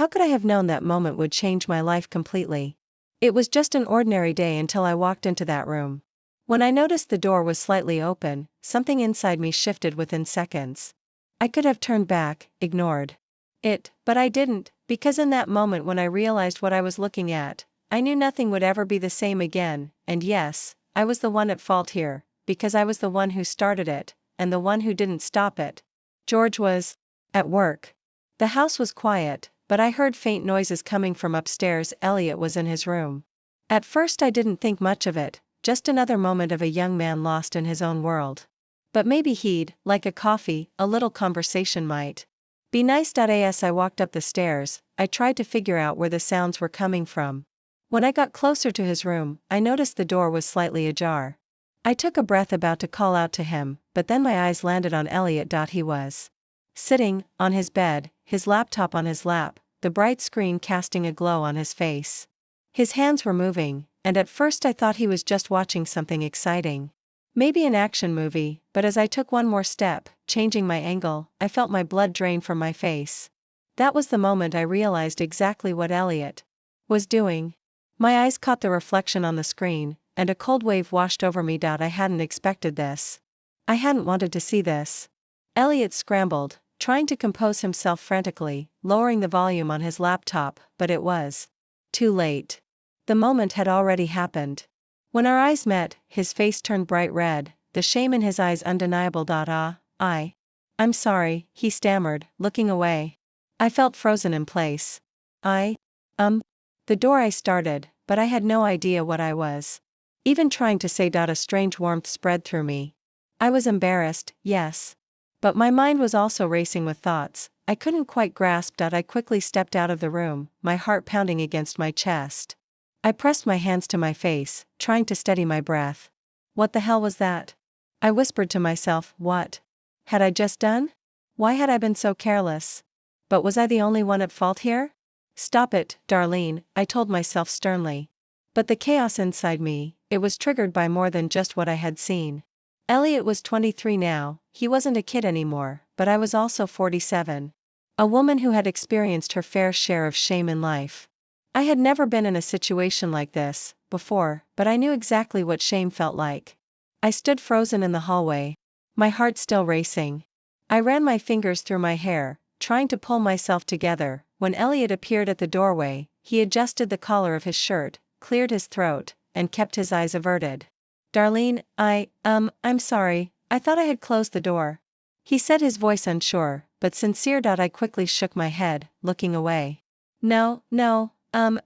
How could I have known that moment would change my life completely? It was just an ordinary day until I walked into that room. When I noticed the door was slightly open, something inside me shifted within seconds. I could have turned back, ignored it, but I didn't, because in that moment when I realized what I was looking at, I knew nothing would ever be the same again, and yes, I was the one at fault here, because I was the one who started it, and the one who didn't stop it. George was at work. The house was quiet, but I heard faint noises coming from upstairs. Elliot was in his room. At first I didn't think much of it, just another moment of a young man lost in his own world. But maybe he'd like a coffee, a little conversation might be nice. As I walked up the stairs, I tried to figure out where the sounds were coming from. When I got closer to his room, I noticed the door was slightly ajar. I took a breath about to call out to him, but then my eyes landed on Elliot. He was sitting on his bed, his laptop on his lap, the bright screen casting a glow on his face. His hands were moving, and at first I thought he was just watching something exciting. Maybe an action movie, but as I took one more step, changing my angle, I felt my blood drain from my face. That was the moment I realized exactly what Elliot was doing. My eyes caught the reflection on the screen, and a cold wave washed over me. I hadn't expected this. I hadn't wanted to see this. Elliot scrambled, trying to compose himself frantically, lowering the volume on his laptop, but it was too late. The moment had already happened. When our eyes met, his face turned bright red, the shame in his eyes undeniable. I'm sorry, he stammered, looking away. I felt frozen in place. The door. I started, but I had no idea what I was even trying to say. A strange warmth spread through me. I was embarrassed, yes. But my mind was also racing with thoughts I couldn't quite grasp. I quickly stepped out of the room, my heart pounding against my chest. I pressed my hands to my face, trying to steady my breath. What the hell was that? I whispered to myself. What had I just done? Why had I been so careless? But was I the only one at fault here? Stop it, Darlene, I told myself sternly. But the chaos inside me, it was triggered by more than just what I had seen. Elliot was 23 now, he wasn't a kid anymore, but I was also 47. A woman who had experienced her fair share of shame in life. I had never been in a situation like this before, but I knew exactly what shame felt like. I stood frozen in the hallway, my heart still racing. I ran my fingers through my hair, trying to pull myself together. When Elliot appeared at the doorway, he adjusted the collar of his shirt, cleared his throat, and kept his eyes averted. Darlene, I'm sorry, I thought I had closed the door. He said, his voice unsure, but sincere. I quickly shook my head, looking away. No,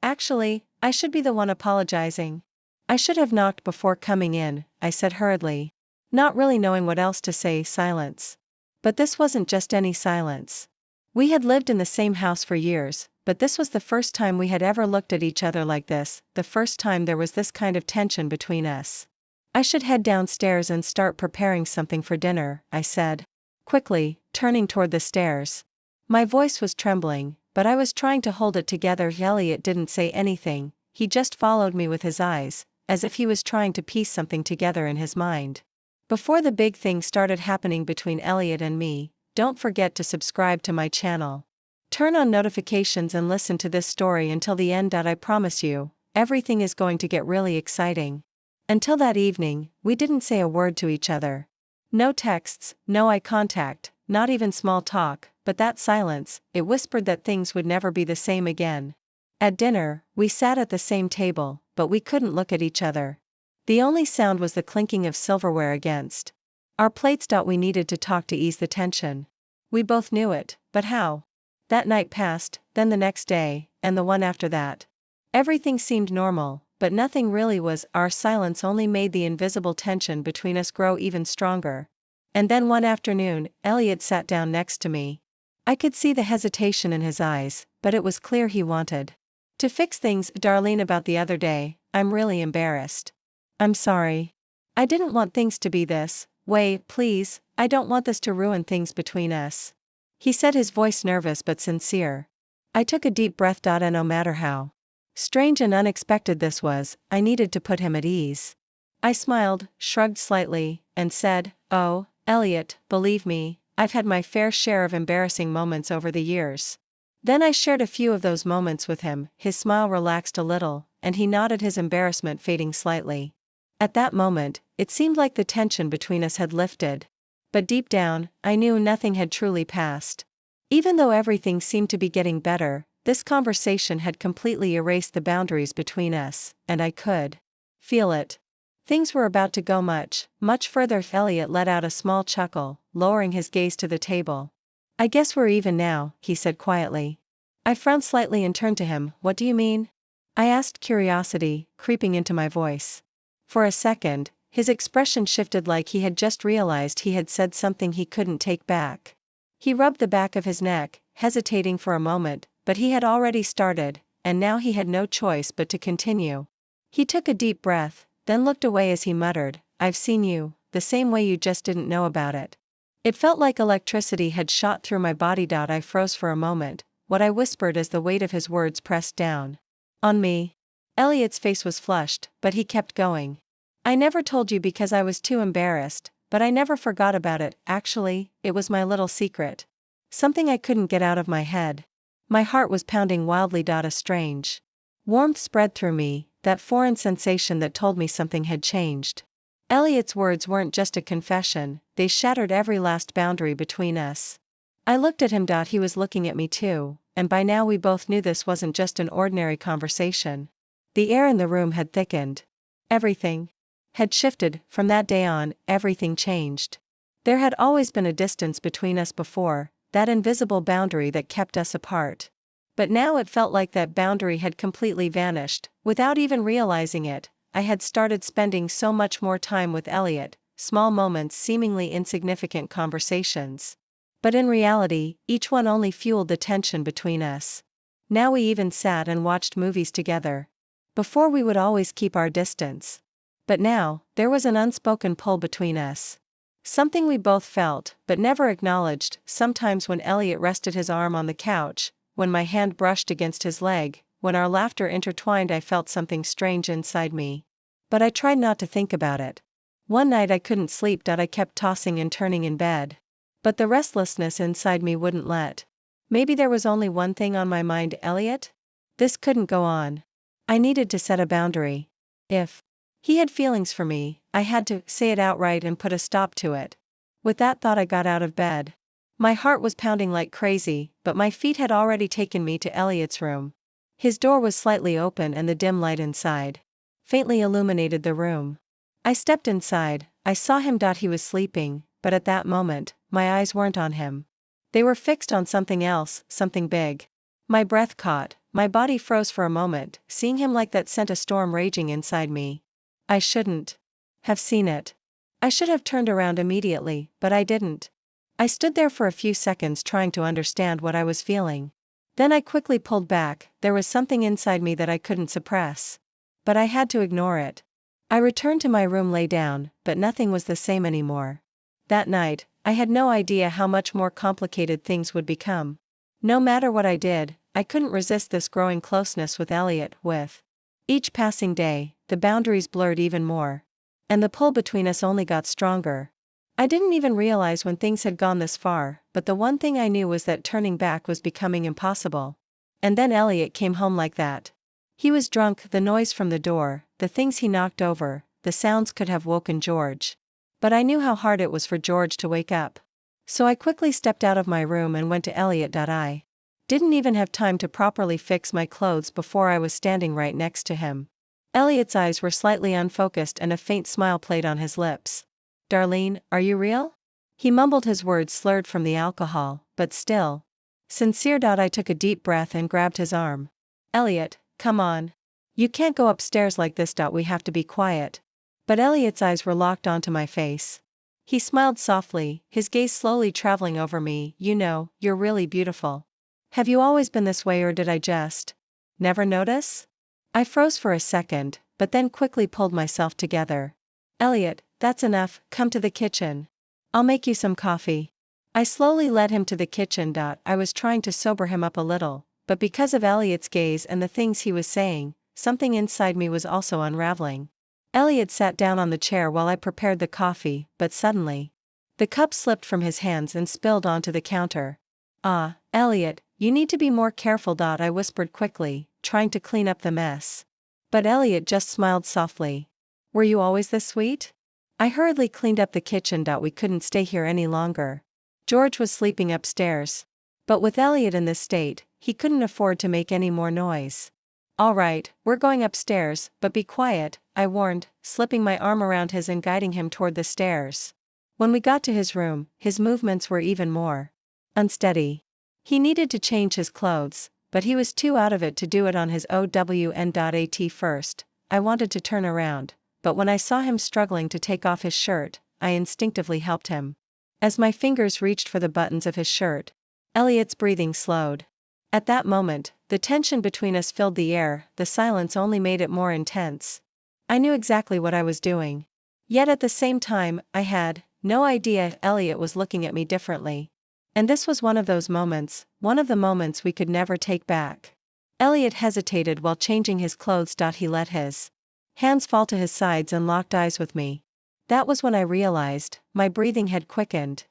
actually, I should be the one apologizing. I should have knocked before coming in, I said hurriedly. Not really knowing what else to say. Silence. But this wasn't just any silence. We had lived in the same house for years, but this was the first time we had ever looked at each other like this, the first time there was this kind of tension between us. I should head downstairs and start preparing something for dinner, I said. Quickly, turning toward the stairs. My voice was trembling, but I was trying to hold it together. Elliot didn't say anything, he just followed me with his eyes, as if he was trying to piece something together in his mind. Before the big thing started happening between Elliot and me, don't forget to subscribe to my channel. Turn on notifications and listen to this story until the end. I promise you, everything is going to get really exciting. Until that evening, we didn't say a word to each other. No texts, no eye contact, not even small talk, but that silence, it whispered that things would never be the same again. At dinner, we sat at the same table, but we couldn't look at each other. The only sound was the clinking of silverware against our plates. We needed to talk to ease the tension. We both knew it, but how? That night passed, then the next day, and the one after that. Everything seemed normal, but nothing really was. Our silence only made the invisible tension between us grow even stronger. And then one afternoon, Elliot sat down next to me. I could see the hesitation in his eyes, but it was clear he wanted to fix things. Darlene, about the other day, I'm really embarrassed. I'm sorry. I didn't want things to be this way, please, I don't want this to ruin things between us. He said, his voice nervous but sincere. I took a deep breath. And no matter how strange and unexpected this was, I needed to put him at ease. I smiled, shrugged slightly, and said, "Oh, Elliot, believe me, I've had my fair share of embarrassing moments over the years. Then I shared a few of those moments with him. His smile relaxed a little, and he nodded, his embarrassment fading slightly. At that moment, it seemed like the tension between us had lifted. But deep down, I knew nothing had truly passed. Even though everything seemed to be getting better, this conversation had completely erased the boundaries between us, and I could feel it. Things were about to go much, much further. Elliot let out a small chuckle, lowering his gaze to the table. I guess we're even now, he said quietly. I frowned slightly and turned to him. What do you mean? I asked, curiosity creeping into my voice. For a second, his expression shifted, like he had just realized he had said something he couldn't take back. He rubbed the back of his neck, hesitating for a moment, but he had already started, and now he had no choice but to continue. He took a deep breath, then looked away as he muttered, I've seen you, the same way, you just didn't know about it. It felt like electricity had shot through my body. I froze for a moment, what I whispered as the weight of his words pressed down on me. Elliot's face was flushed, but he kept going. I never told you because I was too embarrassed, but I never forgot about it. Actually, it was my little secret. Something I couldn't get out of my head. My heart was pounding wildly. A strange warmth spread through me, that foreign sensation that told me something had changed. Elliot's words weren't just a confession, they shattered every last boundary between us. I looked at him. He was looking at me too, and by now we both knew this wasn't just an ordinary conversation. The air in the room had thickened. Everything had shifted. From that day on, everything changed. There had always been a distance between us before, that invisible boundary that kept us apart. But now it felt like that boundary had completely vanished. Without even realizing it, I had started spending so much more time with Elliot, small moments, seemingly insignificant conversations. But in reality, each one only fueled the tension between us. Now we even sat and watched movies together. Before we would always keep our distance. But now, there was an unspoken pull between us. Something we both felt, but never acknowledged. Sometimes when Elliot rested his arm on the couch, when my hand brushed against his leg, when our laughter intertwined, I felt something strange inside me. But I tried not to think about it. One night I couldn't sleep. I kept tossing and turning in bed. But the restlessness inside me wouldn't let. Maybe there was only one thing on my mind: Elliot? This couldn't go on. I needed to set a boundary. If he had feelings for me, I had to say it outright and put a stop to it. With that thought, I got out of bed. My heart was pounding like crazy, but my feet had already taken me to Elliot's room. His door was slightly open and the dim light inside faintly illuminated the room. I stepped inside. I saw him. He was sleeping, but at that moment, my eyes weren't on him. They were fixed on something else, something big. My breath caught, my body froze for a moment. Seeing him like that sent a storm raging inside me. I shouldn't have seen it. I should have turned around immediately, but I didn't. I stood there for a few seconds trying to understand what I was feeling. Then I quickly pulled back. There was something inside me that I couldn't suppress. But I had to ignore it. I returned to my room, lay down, but nothing was the same anymore. That night, I had no idea how much more complicated things would become. No matter what I did, I couldn't resist this growing closeness with Elliot. With each passing day, the boundaries blurred even more. And the pull between us only got stronger. I didn't even realize when things had gone this far, but the one thing I knew was that turning back was becoming impossible. And then Elliot came home like that. He was drunk. The noise from the door, the things he knocked over, the sounds could have woken George. But I knew how hard it was for George to wake up. So I quickly stepped out of my room and went to Elliot. I didn't even have time to properly fix my clothes before I was standing right next to him. Elliot's eyes were slightly unfocused and a faint smile played on his lips. Darlene, are you real? He mumbled, his words slurred from the alcohol, but still sincere. I took a deep breath and grabbed his arm. Elliot, come on. You can't go upstairs like this. We have to be quiet. But Elliot's eyes were locked onto my face. He smiled softly, his gaze slowly traveling over me. You know, you're really beautiful. Have you always been this way, or did I just never notice? I froze for a second, but then quickly pulled myself together. Elliot, that's enough, come to the kitchen. I'll make you some coffee. I slowly led him to the kitchen. I was trying to sober him up a little, but because of Elliot's gaze and the things he was saying, something inside me was also unraveling. Elliot sat down on the chair while I prepared the coffee, but suddenly, the cup slipped from his hands and spilled onto the counter. Ah, Elliot, you need to be more careful. I whispered quickly, trying to clean up the mess. But Elliot just smiled softly. Were you always this sweet? I hurriedly cleaned up the kitchen. We couldn't stay here any longer. George was sleeping upstairs. But with Elliot in this state, he couldn't afford to make any more noise. All right, we're going upstairs, but be quiet, I warned, slipping my arm around his and guiding him toward the stairs. When we got to his room, his movements were even more unsteady. He needed to change his clothes, but he was too out of it to do it on his own. At first, I wanted to turn around, but when I saw him struggling to take off his shirt, I instinctively helped him. As my fingers reached for the buttons of his shirt, Elliot's breathing slowed. At that moment, the tension between us filled the air. The silence only made it more intense. I knew exactly what I was doing. Yet at the same time, I had no idea if Elliot was looking at me differently. And this was one of those moments, one of the moments we could never take back. Elliot hesitated while changing his clothes. He let his hands fall to his sides and locked eyes with me. That was when I realized my breathing had quickened.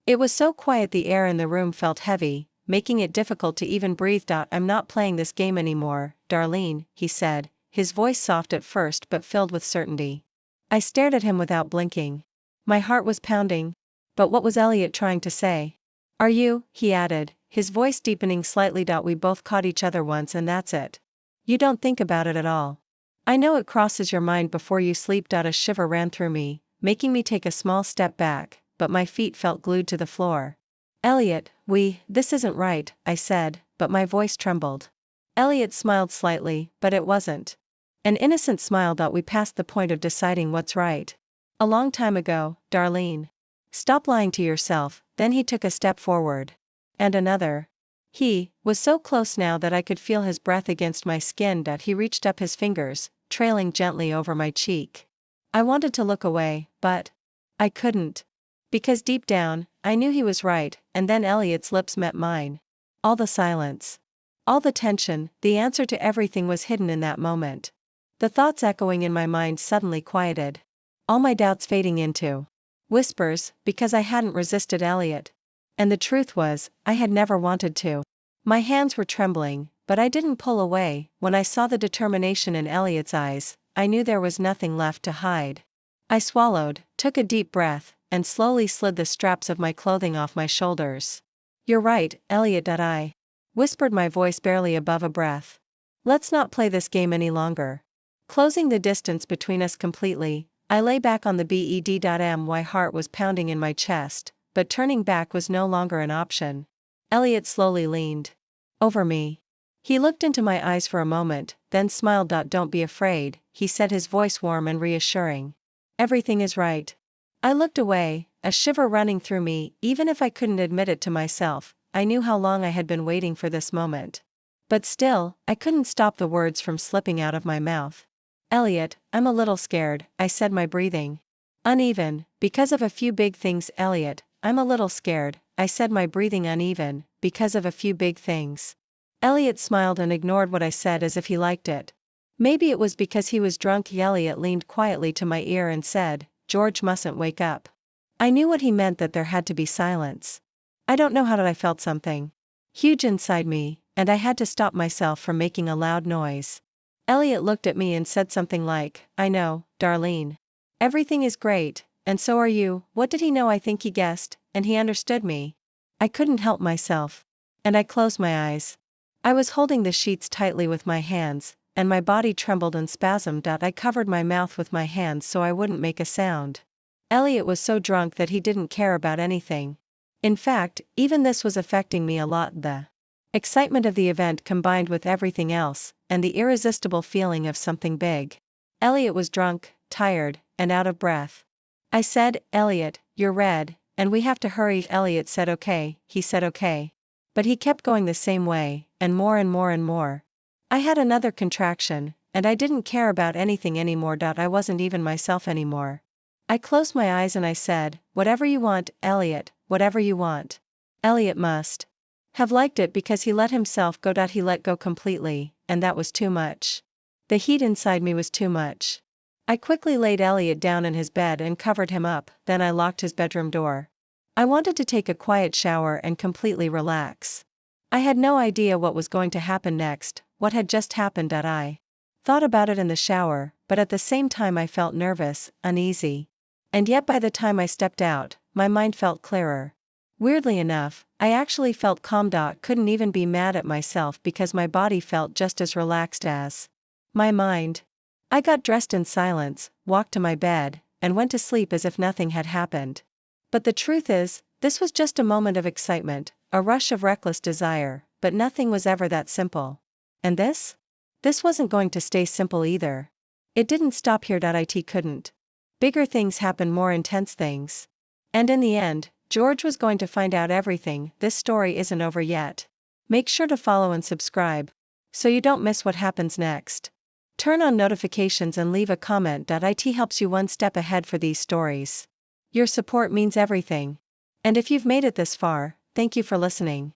It was so quiet the air in the room felt heavy, making it difficult to even breathe. I'm not playing this game anymore, Darlene, he said, his voice soft at first but filled with certainty. I stared at him without blinking. My heart was pounding. But what was Elliot trying to say? Are you, he added, his voice deepening slightly. We both caught each other once and that's it. You don't think about it at all. I know it crosses your mind before you sleep. A shiver ran through me, making me take a small step back, but my feet felt glued to the floor. Elliot, this isn't right, I said, but my voice trembled. Elliot smiled slightly, but it wasn't an innocent smile. We passed the point of deciding what's right. A long time ago, Darlene. Stop lying to yourself. Then he took a step forward. And another. He was so close now that I could feel his breath against my skin. He reached up his fingers, trailing gently over my cheek. I wanted to look away, but I couldn't. Because deep down, I knew he was right. And then Elliot's lips met mine. All the silence. All the tension, the answer to everything was hidden in that moment. The thoughts echoing in my mind suddenly quieted. All my doubts fading into whispers, because I hadn't resisted Elliot. And the truth was, I had never wanted to. My hands were trembling, but I didn't pull away. When I saw the determination in Elliot's eyes, I knew there was nothing left to hide. I swallowed, took a deep breath, and slowly slid the straps of my clothing off my shoulders. You're right, Elliot. I whispered, my voice barely above a breath. Let's not play this game any longer. Closing the distance between us completely, I lay back on the bed. My heart was pounding in my chest, but turning back was no longer an option. Elliot slowly leaned over me. He looked into my eyes for a moment, then smiled. Don't be afraid, he said, his voice warm and reassuring. Everything is right. I looked away, a shiver running through me. Even if I couldn't admit it to myself, I knew how long I had been waiting for this moment. But still, I couldn't stop the words from slipping out of my mouth. Elliot, I'm a little scared, I said, my breathing uneven, because of a few big things. Elliot, I'm a little scared, I said, my breathing uneven, because of a few big things. Elliot smiled and ignored what I said as if he liked it. Maybe it was because he was drunk. Elliot leaned quietly to my ear and said, George mustn't wake up. I knew what he meant, that there had to be silence. I don't know how I felt something huge inside me, and I had to stop myself from making a loud noise. Elliot looked at me and said something like, I know, Darlene. Everything is great, and so are you. What did he know? I think he guessed, and he understood me. I couldn't help myself. And I closed my eyes. I was holding the sheets tightly with my hands, and my body trembled and spasmed. I covered my mouth with my hands so I wouldn't make a sound. Elliot was so drunk that he didn't care about anything. In fact, even this was affecting me a lot. The excitement of the event combined with everything else, and the irresistible feeling of something big. Elliot was drunk, tired, and out of breath. I said, Elliot, you're red, and we have to hurry. Elliot said okay, he said okay. But he kept going the same way, and more and more and more. I had another contraction, and I didn't care about anything anymore. I wasn't even myself anymore. I closed my eyes and I said, whatever you want, Elliot, whatever you want. Elliot must have liked it because he let himself go. He let go completely, and that was too much. The heat inside me was too much. I quickly laid Elliot down in his bed and covered him up, then I locked his bedroom door. I wanted to take a quiet shower and completely relax. I had no idea what was going to happen next, what had just happened. I thought about it in the shower, but at the same time I felt nervous, uneasy. And yet by the time I stepped out, my mind felt clearer. Weirdly enough, I actually felt calm. Couldn't even be mad at myself because my body felt just as relaxed as my mind. I got dressed in silence, walked to my bed, and went to sleep as if nothing had happened. But the truth is, this was just a moment of excitement, a rush of reckless desire, but nothing was ever that simple. And this? This wasn't going to stay simple either. It didn't stop here. It couldn't. Bigger things happen, more intense things. And in the end, George was going to find out everything. This story isn't over yet. Make sure to follow and subscribe, so you don't miss what happens next. Turn on notifications and leave a comment. It helps you one step ahead for these stories. Your support means everything. And if you've made it this far, thank you for listening.